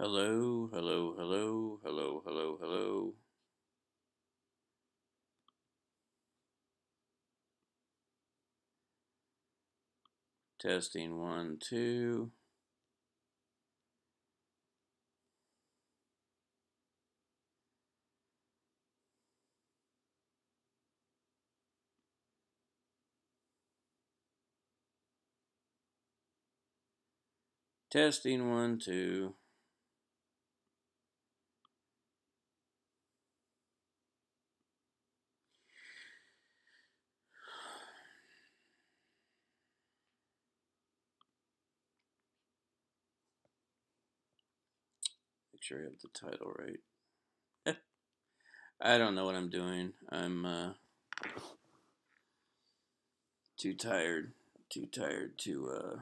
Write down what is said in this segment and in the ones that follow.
Hello, hello, hello, hello, hello, hello. Testing one, two. Testing one, two. Make sure I have the title right. I don't know what I'm doing. I'm too tired. Too tired to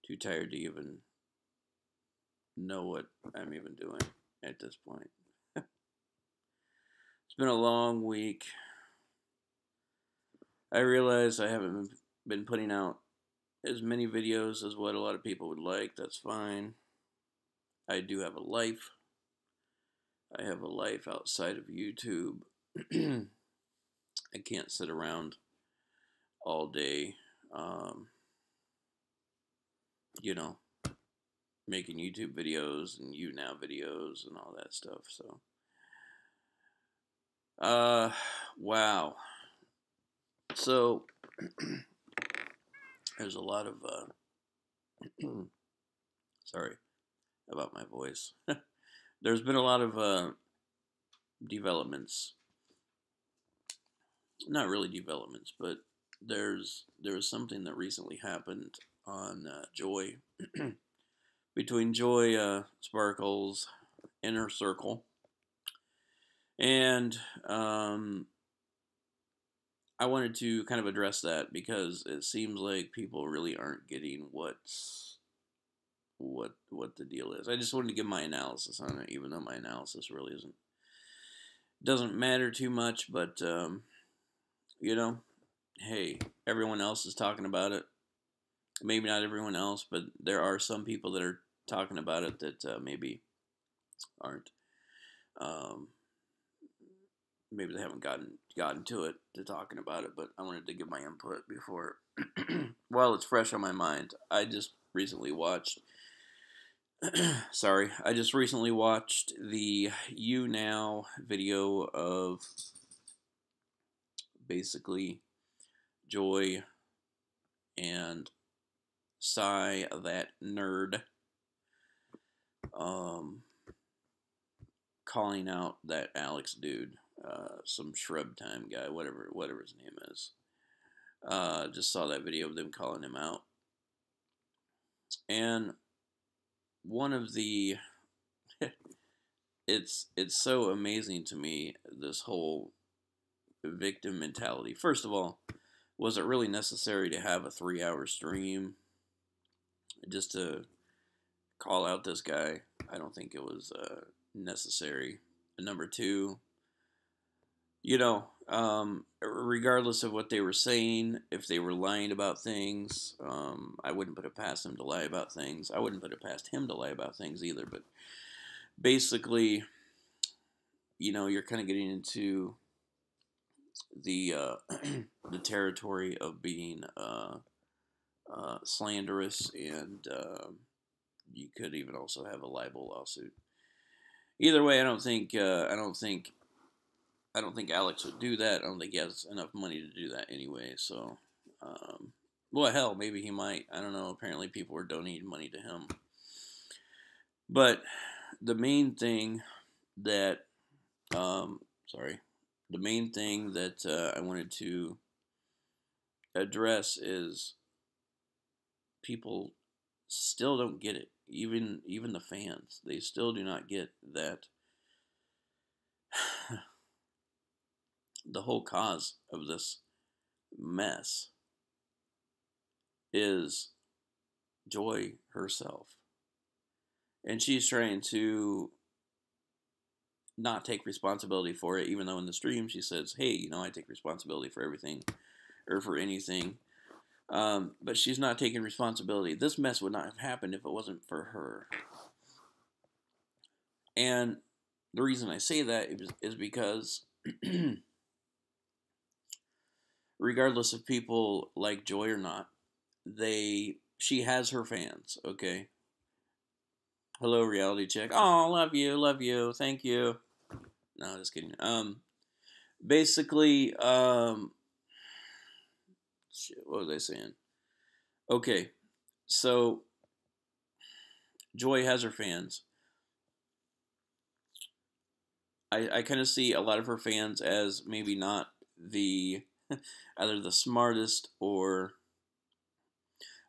too tired to even know what I'm even doing at this point. It's been a long week. I realize I haven't been putting out as many videos as what a lot of people would like. That's fine. I do have a life. I have a life outside of YouTube. I can't sit around all day, um, you know, making YouTube videos and now videos and all that stuff. So, uh, wow. So, there's a lot of, sorry about my voice. There's been a lot of developments. Not really developments, but there's something that recently happened on Joy between Joy Sparkle's inner circle and I wanted to kind of address that because it seems like people really aren't getting what the deal is. I just wanted to give my analysis on it, even though my analysis really doesn't matter too much. But you know, hey, everyone else is talking about it. Maybe not everyone else, but there are some people that are talking about it that maybe aren't. Um, Maybe they haven't gotten to it to talking about it, but I wanted to give my input before while it's fresh on my mind. I just recently watched sorry, I just recently watched the You Now video of basically Joy and Psy, that nerd, um, calling out that Alex dude, some shrub time guy, whatever his name is. Just saw that video of them calling him out, and one of the it's so amazing to me, this whole victim mentality. First of all, was it really necessary to have a 3 hour stream just to call out this guy? I don't think it was necessary. And number two, regardless of what they were saying, if they were lying about things, I wouldn't put it past them to lie about things. I wouldn't put it past him to lie about things either. But basically, you're kind of getting into the the territory of being slanderous, and you could even also have a libel lawsuit. Either way, I don't think Alex would do that. I don't think he has enough money to do that anyway. So, well, hell, maybe he might. I don't know. Apparently, people were donating money to him. But the main thing that, sorry, the main thing that I wanted to address is people still don't get it. Even the fans, they still do not get that the whole cause of this mess is Joy herself. And she's trying to not take responsibility for it, even though in the stream she says, hey, I take responsibility for everything or for anything. But she's not taking responsibility. This mess would not have happened if it wasn't for her. And the reason I say that is because, regardless if people like Joy or not, she has her fans. Okay. Hello, reality check. Oh, love you, thank you. No, just kidding. Basically, shit, what was I saying? Okay, so Joy has her fans. I kind of see a lot of her fans as maybe not the either the smartest or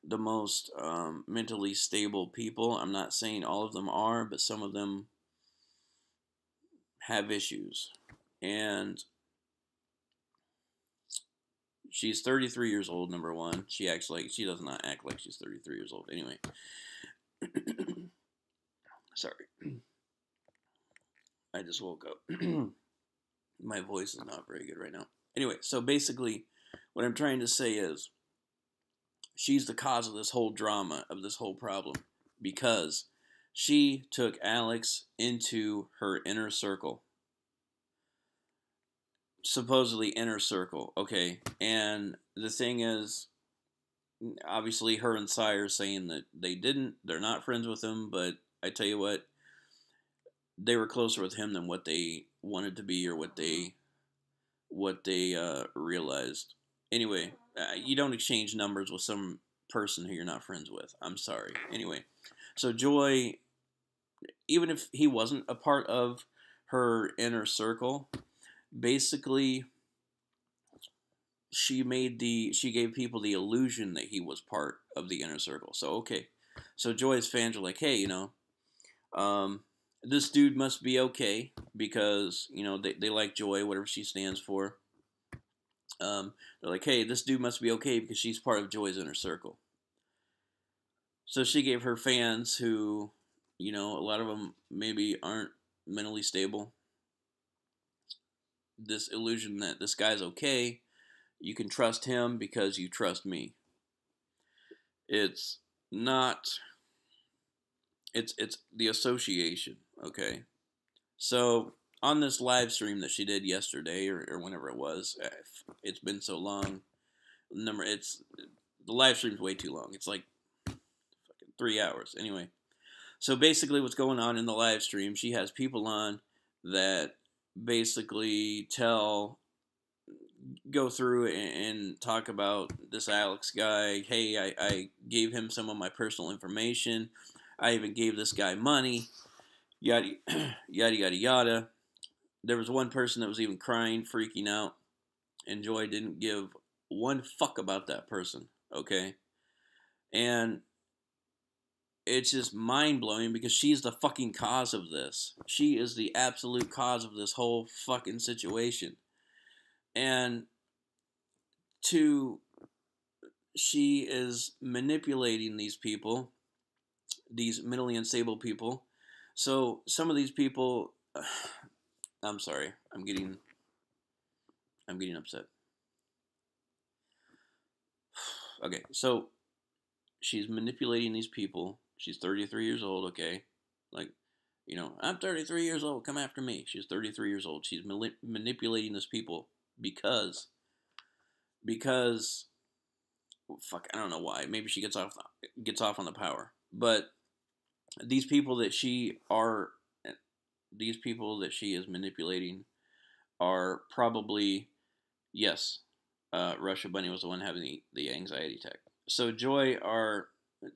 the most mentally stable people. I'm not saying all of them are, but some of them have issues. And she's 33 years old, number one. She does not act like she's 33 years old. Anyway. Sorry. I just woke up. My voice is not very good right now. Anyway, so basically, what I'm trying to say is she's the cause of this whole drama, of this whole problem, because she took Alex into her inner circle. Supposedly inner circle, okay. And the thing is, obviously, her and Sire are saying that they're not friends with him, but I tell you what, they were closer with him than what they wanted to be or what they realized. Anyway, you don't exchange numbers with some person who you're not friends with. I'm sorry. Anyway, so Joy, even if he wasn't a part of her inner circle, basically she gave people the illusion that he was part of the inner circle. So okay, so Joy's fans are like, hey, um, this dude must be okay because they like Joy, whatever she stands for. They're like, hey, this dude must be okay because she's part of Joy's inner circle. So she gave her fans, who, a lot of them maybe aren't mentally stable, this illusion that this guy's okay. You can trust him because you trust me. It's not. It's the association. Okay. So on this live stream that she did yesterday or whenever it was, it's been so long. The live stream's way too long. It's like fucking 3 hours. Anyway, so basically, what's going on in the live stream? She has people on that basically go through and talk about this Alex guy. Hey, I gave him some of my personal information. I even gave this guy money. Yada yada yada yada. There was one person that was even crying, freaking out, and Joy didn't give one fuck about that person. Okay, and it's just mind blowing because she's the fucking cause of this. She is the absolute cause of this whole fucking situation. And she is manipulating these people, these mentally unstable people. So some of these people, I'm sorry, I'm getting upset. Okay, so she's manipulating these people. She's 33 years old, okay? Like, I'm 33 years old, come after me. She's 33 years old. She's manipulating these people because, fuck, I don't know why. Maybe she gets off on the power. But these people that she is manipulating are probably, yes, Russia Bunny was the one having the anxiety attack. So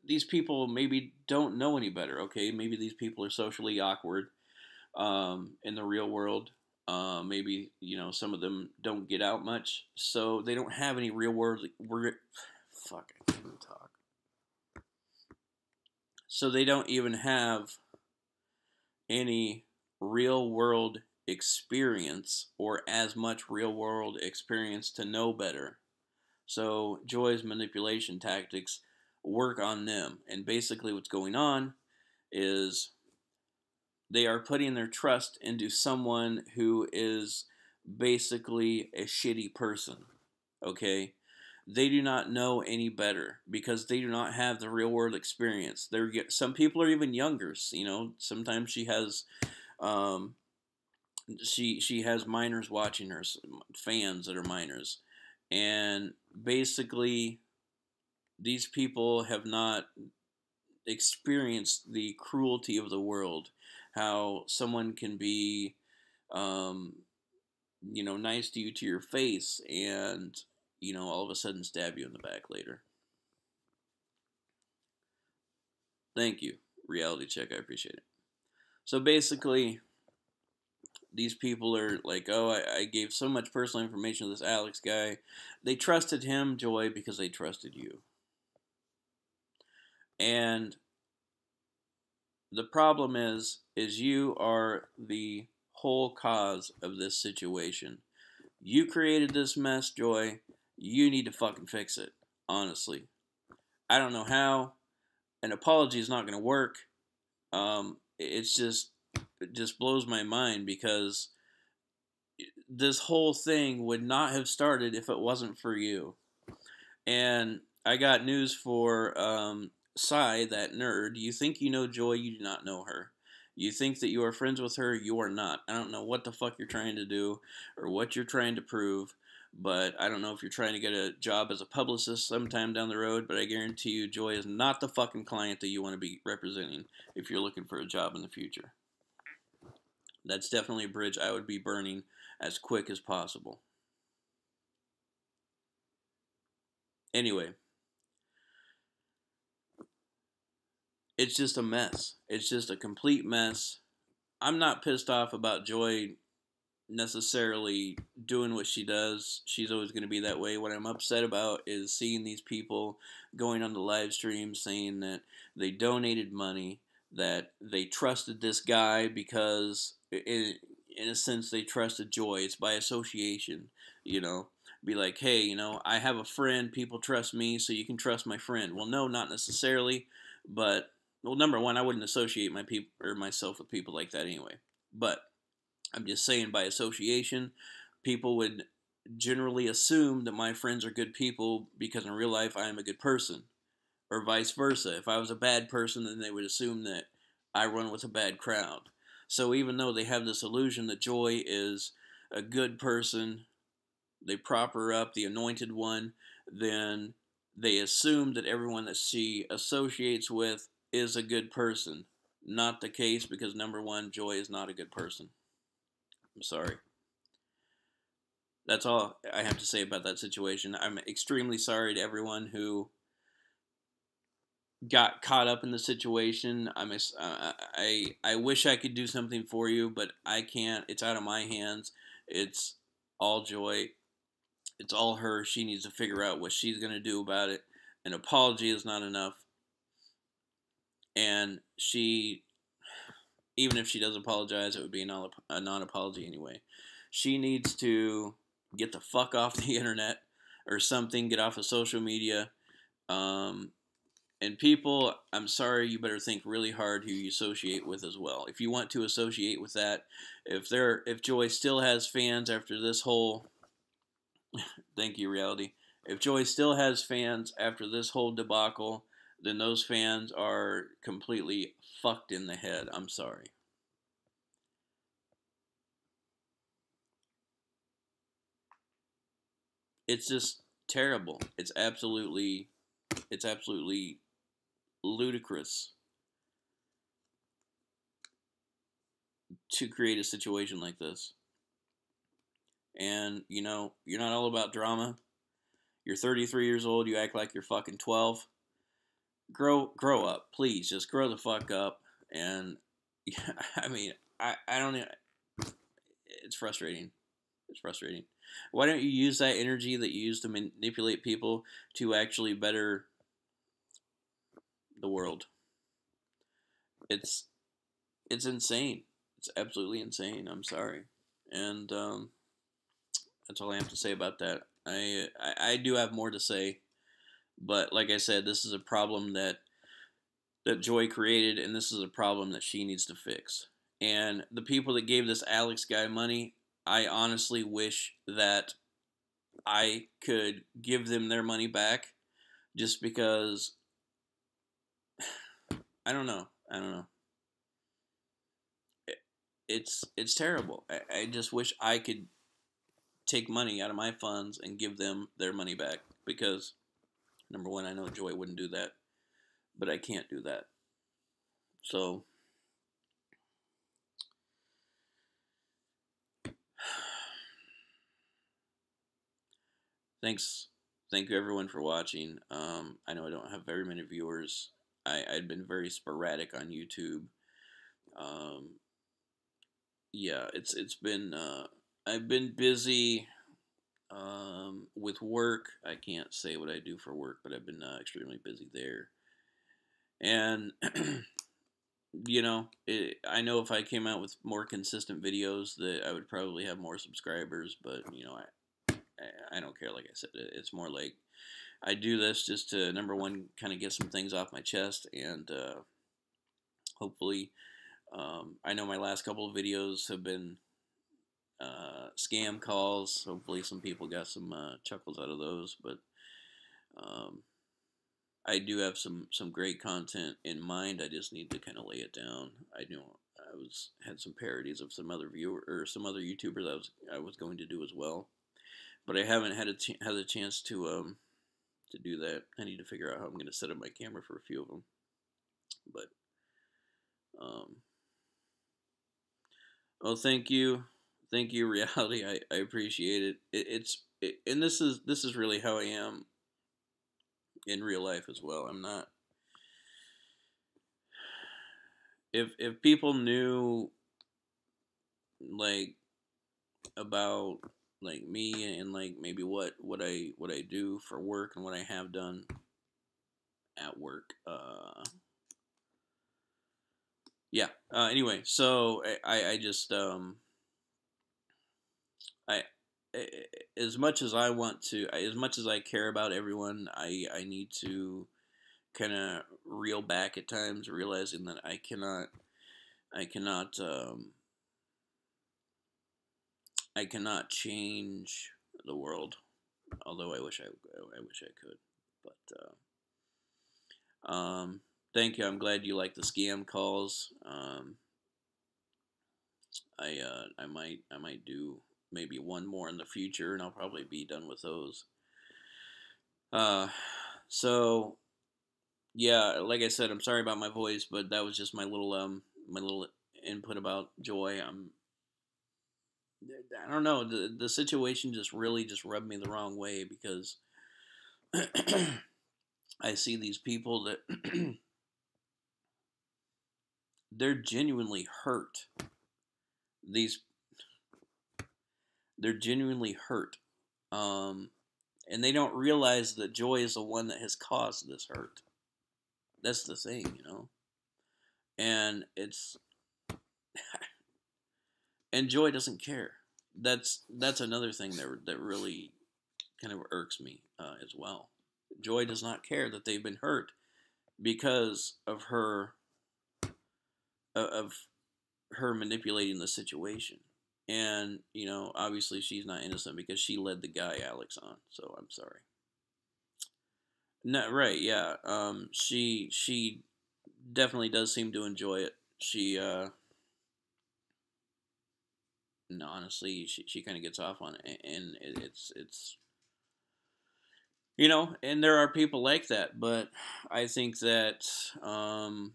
these people maybe don't know any better, okay? Maybe these people are socially awkward in the real world. Maybe, some of them don't get out much, so they don't have any real world. Fuck, I can't even talk. So they don't even have any real world experience or as much real world experience to know better. So Joy's manipulation tactics work on them. And basically what's going on is they are putting their trust into someone who is basically a shitty person. Okay? They do not know any better because they do not have the real world experience. Some people are even younger. You know, sometimes um, she has minors watching her, fans that are minors, and basically these people have not experienced the cruelty of the world, how someone can be, um, nice to you to your face, and all of a sudden stab you in the back later. Thank you, reality check. I appreciate it. So basically, these people are like, oh, I gave so much personal information to this Alex guy. They trusted him, Joy, because they trusted you. And the problem is you are the whole cause of this situation. You created this mess, Joy. You need to fucking fix it. Honestly, I don't know how. An apology is not going to work. It's just it just blows my mind because this whole thing would not have started if it wasn't for you. And I got news for Sai, that nerd. You think you know Joy, you do not know her. You think that you are friends with her, you are not. I don't know what the fuck you're trying to do or what you're trying to prove, but I don't know if you're trying to get a job as a publicist sometime down the road, but I guarantee you Joy is not the fucking client that you want to be representing if you're looking for a job in the future. That's definitely a bridge I would be burning as quick as possible. Anyway, it's just a mess. It's just a complete mess. I'm not pissed off about Joy necessarily doing what she does. She's always going to be that way. What I'm upset about is seeing these people going on the live stream saying that they donated money, that they trusted this guy because, in a sense, they trusted Joy. It's by association, you know. Be like, hey, I have a friend. People trust me, so you can trust my friend. Well, no, not necessarily, but well, number one, I wouldn't associate my people or myself with people like that anyway. But I'm just saying, by association, people would generally assume that my friends are good people because in real life I am a good person, or vice versa. If I was a bad person, then they would assume that I run with a bad crowd. So even though they have this illusion that Joy is a good person, they prop her up, the anointed one, then they assume that everyone that she associates with is a good person. Not the case because number one, Joy is not a good person. I'm sorry. That's all I have to say about that situation. I'm extremely sorry to everyone who got caught up in the situation. I wish I could do something for you, but I can't. It's out of my hands. It's all Joy. It's all her. She needs to figure out what she's going to do about it. An apology is not enough. And even if she does apologize, it would be a non-apology anyway. She needs to get the fuck off the internet or something, get off of social media. And people, I'm sorry, you better think really hard who you associate with as well. If you want to associate with that, if Joy still has fans after this whole thank you, reality. If Joy still has fans after this whole debacle, then those fans are completely fucked in the head. I'm sorry. It's just terrible. It's absolutely ludicrous to create a situation like this. And you're not all about drama. You're 33 years old. You act like you're fucking 12. Grow up, please. Just grow the fuck up. And yeah, I mean, I don't. It's frustrating. It's frustrating. Why don't you use that energy that you use to manipulate people to actually better the world? It's it's insane. It's absolutely insane. I'm sorry, and that's all I have to say about that. I do have more to say, but like I said, this is a problem that Joy created, and this is a problem that she needs to fix. And the people that gave this Alex guy money, I honestly wish that I could give them their money back just because I don't know. It's terrible. I just wish I could take money out of my funds and give them their money back because number one, I know Joy wouldn't do that, but I can't do that. So thanks, thank you everyone for watching. I know I don't have very many viewers. I'd been very sporadic on YouTube. Um, yeah, it's been I've been busy with work. I can't say what I do for work, but I've been extremely busy there. And I know if I came out with more consistent videos that I would probably have more subscribers, but I don't care. Like I said, it's more like I do this just to number one, kind of get some things off my chest, and hopefully, I know my last couple of videos have been scam calls. Hopefully, some people got some chuckles out of those, but um, I do have some great content in mind. I just need to kind of lay it down. I know I was had some parodies of some other viewer or some other YouTubers I was going to do as well, but I haven't had a chance to do that. I need to figure out how I'm going to set up my camera for a few of them. But um, oh, thank you, reality. I appreciate it. And this is really how I am in real life as well. I'm not. If people knew like about like me and like maybe what I do for work and what I have done at work. Yeah. Anyway, so I just I as much as I want to, as much as I care about everyone, I need to kind of reel back at times, realizing that I cannot I cannot change the world. Although I wish I could, but thank you. I'm glad you like the scam calls. I might do maybe one more in the future, and I'll probably be done with those. Uh, so yeah, like I said, I'm sorry about my voice, but that was just my little input about Joy. I don't know, the situation just really just rubbed me the wrong way because I see these people that they're genuinely hurt. These they're genuinely hurt. Um, and they don't realize that Joy is the one that has caused this hurt. That's the thing, you know. And it's and Joy doesn't care. That's another thing that really kind of irks me as well. Joy does not care that they've been hurt because of her manipulating the situation. And obviously she's not innocent because she led the guy Alex on. So I'm sorry. No, right, yeah. She definitely does seem to enjoy it. She no, honestly, she kind of gets off on it, and it's and there are people like that, but I think that I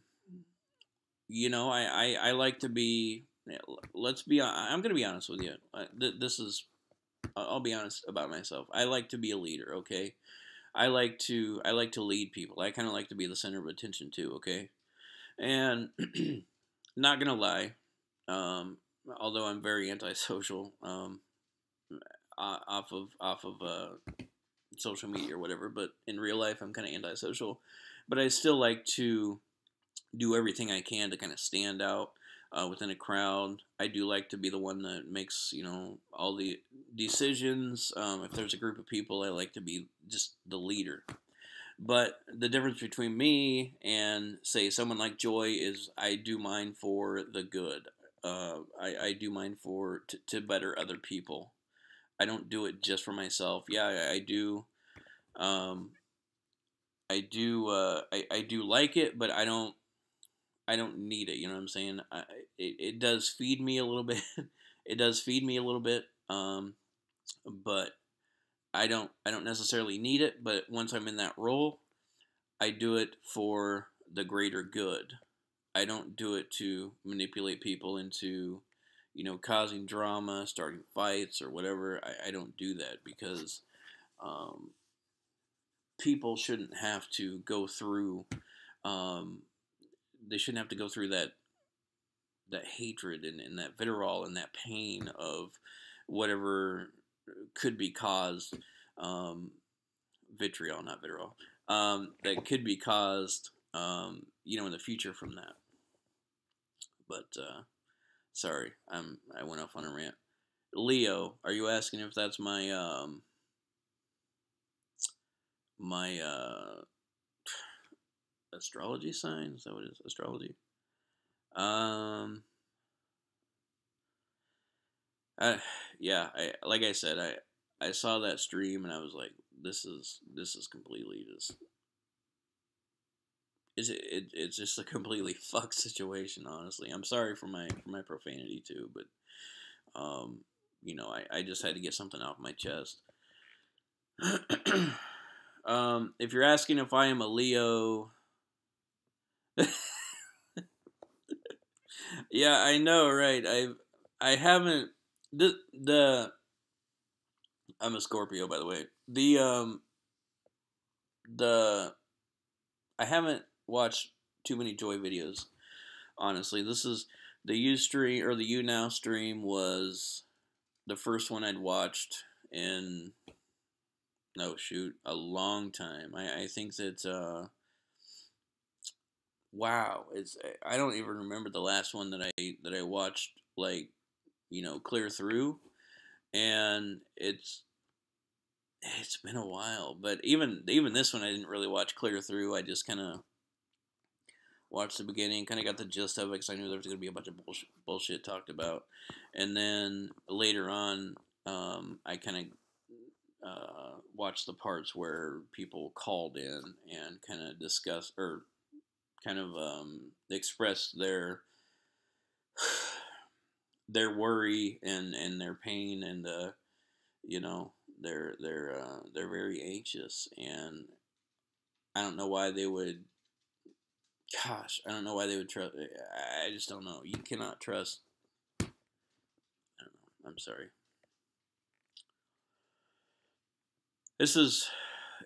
like to be. Yeah, let's be. I'm gonna be honest with you. This is. I'll be honest about myself. I like to be a leader. Okay. I like to lead people. I kind of like to be the center of attention too. Okay. And not gonna lie. Um, Although I'm very antisocial. Off of social media or whatever, but in real life I'm kind of antisocial. But I still like to do everything I can to kind of stand out within a crowd. I do like to be the one that makes all the decisions. If there's a group of people, I like to be just the leader. But the difference between me and say someone like Joy is I do mine for the good. I do mine to better other people. I don't do it just for myself. Yeah, I do. Um, I do like it, but I don't need it. You know what I'm saying? It does feed me a little bit. It does feed me a little bit. But I don't necessarily need it. But once I'm in that role, I do it for the greater good. I don't do it to manipulate people into, causing drama, starting fights, or whatever. I don't do that because um, people shouldn't have to go through. Um, they shouldn't have to go through that hatred and that vitriol and that pain of whatever could be caused. Um, Vitriol, not vitriol. That could be caused, in the future from that. But sorry, I went off on a rant. Leo, are you asking if that's my astrology sign? Is that what it is? Astrology? Um, I, yeah, like I said, I saw that stream and I was like, this is completely just it's just a completely fucked situation. Honestly, I'm sorry for my profanity too, but um, I just had to get something off my chest. If you're asking if I am a Leo, yeah, I know, right? I haven't the I'm a Scorpio, by the way. The I haven't watched too many Joy videos. Honestly, this is the U stream or the U Now stream was the first one I'd watched in no shoot a long time. I think that wow, it's I don't even remember the last one that I watched like clear through, and it's been a while. But even this one I didn't really watch clear through. I just kind of watched the beginning, kind of got the gist of it because I knew there was going to be a bunch of bullshit talked about, and then later on, I kind of watched the parts where people called in and kind of discussed or kind of expressed their worry and their pain and you know they're very anxious and I don't know why they would. Gosh, I don't know why they would trust. I just don't know. You cannot trust. I don't know. I'm sorry. This is.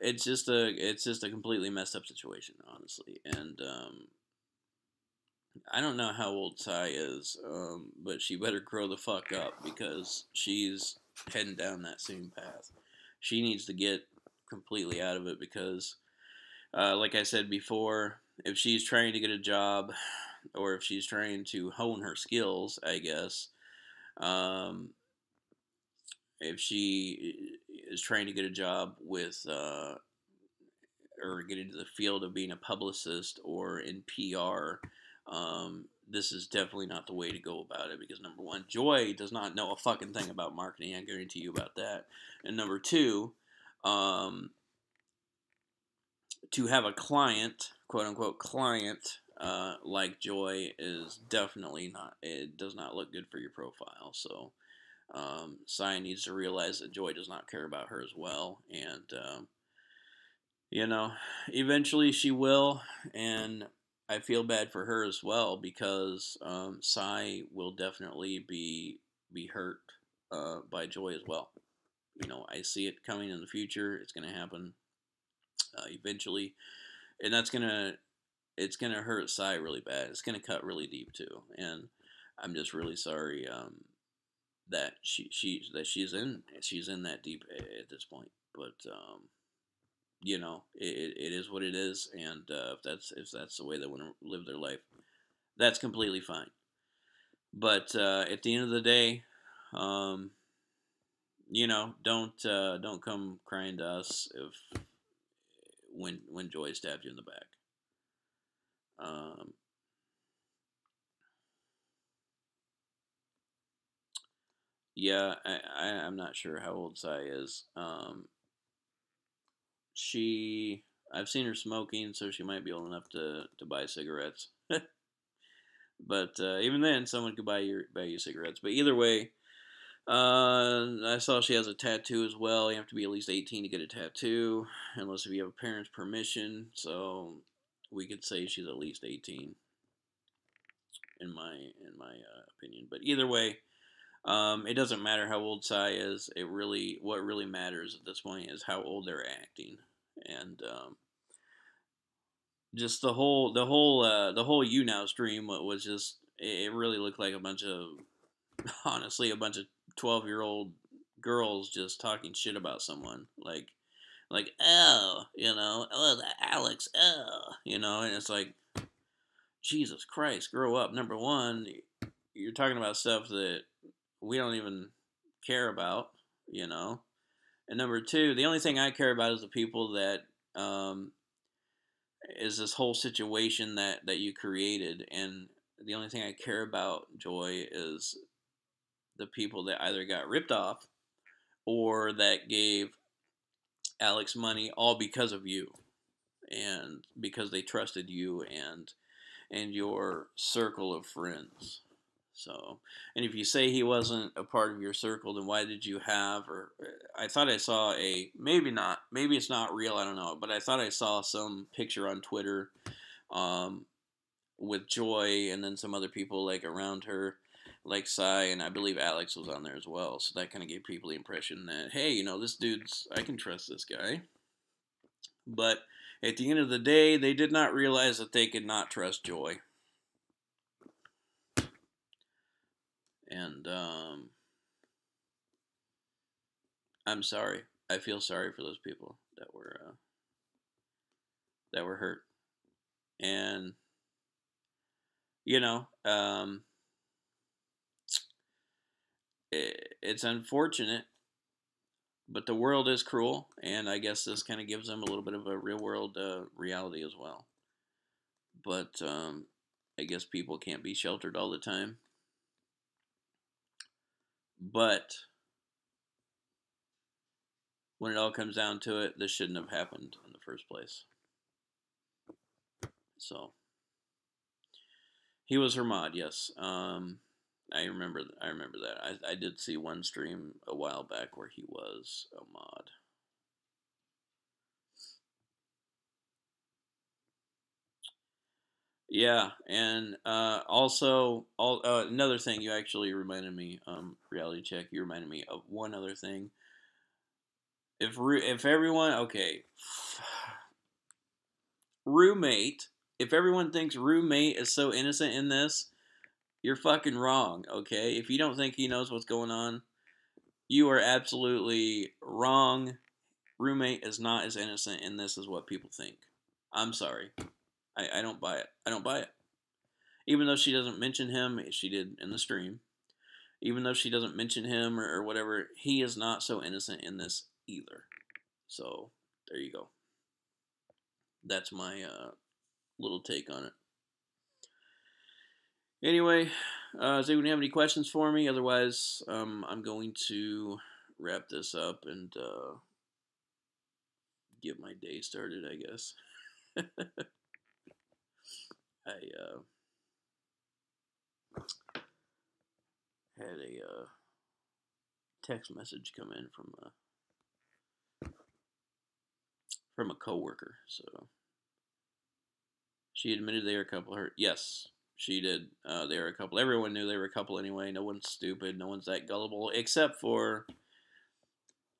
It's just a completely messed up situation, honestly. And I don't know how old Sai is, but she better grow the fuck up because she's heading down that same path. She needs to get completely out of it because, like I said before, if she's trying to get a job or if she's trying to hone her skills, I guess, um, if she is trying to get a job with or get into the field of being a publicist or in PR, this is definitely not the way to go about it because number one, Joy does not know a fucking thing about marketing. I guarantee you about that. And number two, um, to have a client, quote unquote client, like Joy is definitely not. It does not look good for your profile. So, Sai needs to realize that Joy does not care about her as well, and you know, eventually she will, and I feel bad for her as well because Sai will definitely be hurt by Joy as well. I see it coming in the future. It's going to happen eventually, and it's gonna hurt Sai really bad. It's gonna cut really deep too, and I'm just really sorry that she's in that deep at this point. But it is what it is, and if that's the way they want to live their life, that's completely fine. But at the end of the day, um, don't come crying to us if when Joy stabbed you in the back. Um, Yeah, I'm not sure how old Sai is. She, I've seen her smoking, so she might be old enough to buy cigarettes. But even then, someone could buy you cigarettes. But either way, I saw she has a tattoo as well. You have to be at least 18 to get a tattoo, unless if you have a parent's permission. So we could say she's at least 18 in my opinion. But either way, it doesn't matter how old Psy is. What really matters at this point is how old they're acting, and just the whole You Now stream was just it really looked like a bunch of honestly a bunch of 12-year-old girls just talking shit about someone like oh oh that Alex and it's like Jesus Christ, grow up. Number one, you're talking about stuff that we don't even care about, you know. And number two, the only thing I care about is the people that is this whole situation that you created, and the only thing I care about, Joy, is the people that either got ripped off or that gave Alex money all because of you and because they trusted you and your circle of friends. So, and if you say he wasn't a part of your circle, then why did you have? Or I thought I saw maybe not, maybe it's not real. I don't know, but I thought I saw some picture on Twitter, um, with Joy and then some other people like around her, like Sai, and I believe Alex was on there as well. So that kind of gave people the impression that hey, this dude's I can trust this guy. But at the end of the day, they did not realize that they could not trust Joy. And I'm sorry. I feel sorry for those people that were hurt. And you know, it's unfortunate, but the world is cruel, and I guess this kind of gives them a little bit of a real world reality as well. But I guess people can't be sheltered all the time. But when it all comes down to it, this shouldn't have happened in the first place. So he was her mod, yes. I remember. I remember that. I did see one stream a while back where he was a mod. Yeah, and another thing you actually reminded me, reality check. You reminded me of one other thing. If everyone okay, roommate. If everyone thinks roommate is so innocent in this, you're fucking wrong. Okay, if you don't think he knows what's going on, you are absolutely wrong. Roommate is not as innocent in this as what people think. I'm sorry. I don't buy it. I don't buy it. Even though she doesn't mention him, she did in the stream. Even though she doesn't mention him or whatever, he is not so innocent in this either. So there you go. That's my little take on it. Anyway, does anyone have any questions for me? Otherwise, I'm going to wrap this up and get my day started, I guess. I had a text message come in from a coworker. So she admitted they were a couple. Yes, she did. They were a couple. Everyone knew they were a couple anyway. No one's stupid. No one's that gullible, except for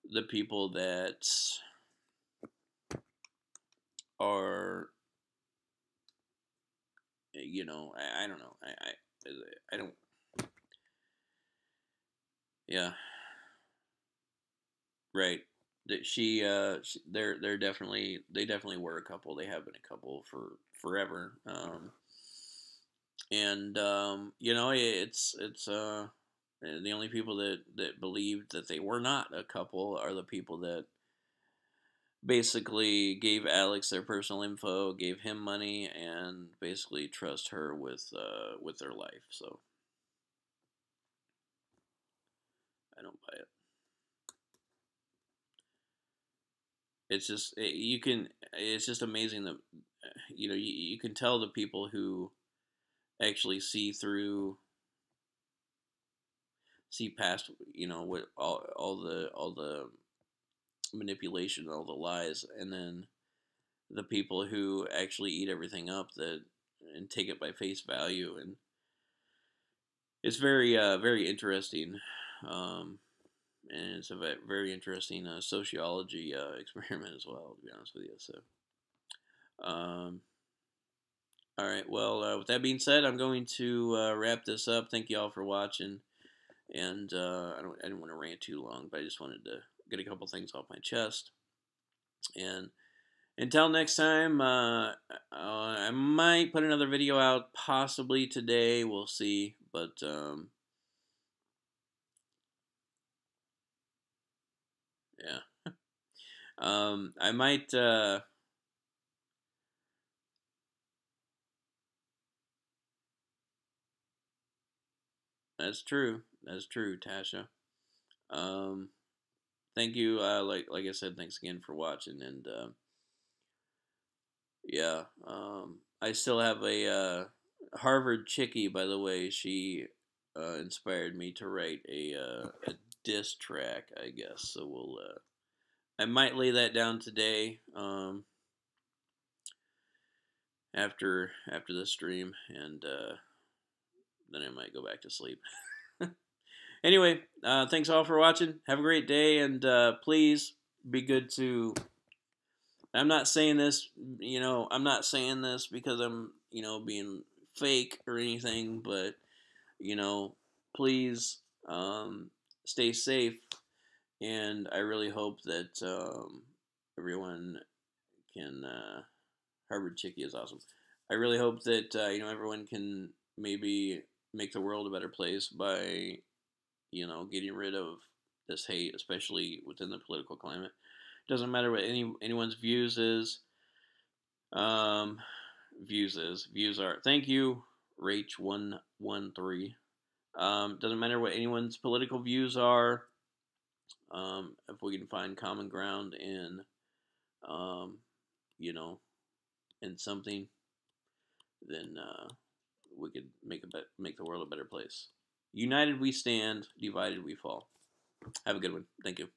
the people that are, I don't know. I don't. Yeah, right. They're definitely they definitely were a couple. They have been a couple for forever. And it's the only people that believed that they were not a couple are the people that basically gave Alex their personal info, gave him money, and basically trust her with their life. So I don't buy it. It's just you can. It's just amazing that you can tell the people who actually see past what all the manipulation, all the lies, and then the people who actually eat everything up and take it by face value, and it's very interesting, and it's a very interesting sociology experiment as well, to be honest with you. So, um, all right. Well, with that being said, I'm going to wrap this up. Thank you all for watching, and I didn't want to rant too long, but I just wanted to get a couple things off my chest. And until next time, I might put another video out possibly today. We'll see, but yeah. I might. That's true. That's true, Tasha. Um, thank you. Like I said, thanks again for watching, and yeah. I still have a Harvard chickie, by the way. She inspired me to write a diss track, I guess. So we'll. I might lay that down today. After the stream, and then I might go back to sleep. Anyway, thanks all for watching. Have a great day, and please be good to. I'm not saying this, I'm not saying this because I'm, being fake or anything, but please stay safe, and I really hope that everyone can. Harvard Chickie is awesome. I really hope that everyone can maybe make the world a better place by getting rid of this hate, especially within the political climate. Doesn't matter what anyone's um, views are. Thank you, Rach113. Doesn't matter what anyone's political views are. If we can find common ground um, you know, in something, then we could make the world a better place. United we stand, divided we fall. Have a good one. Thank you.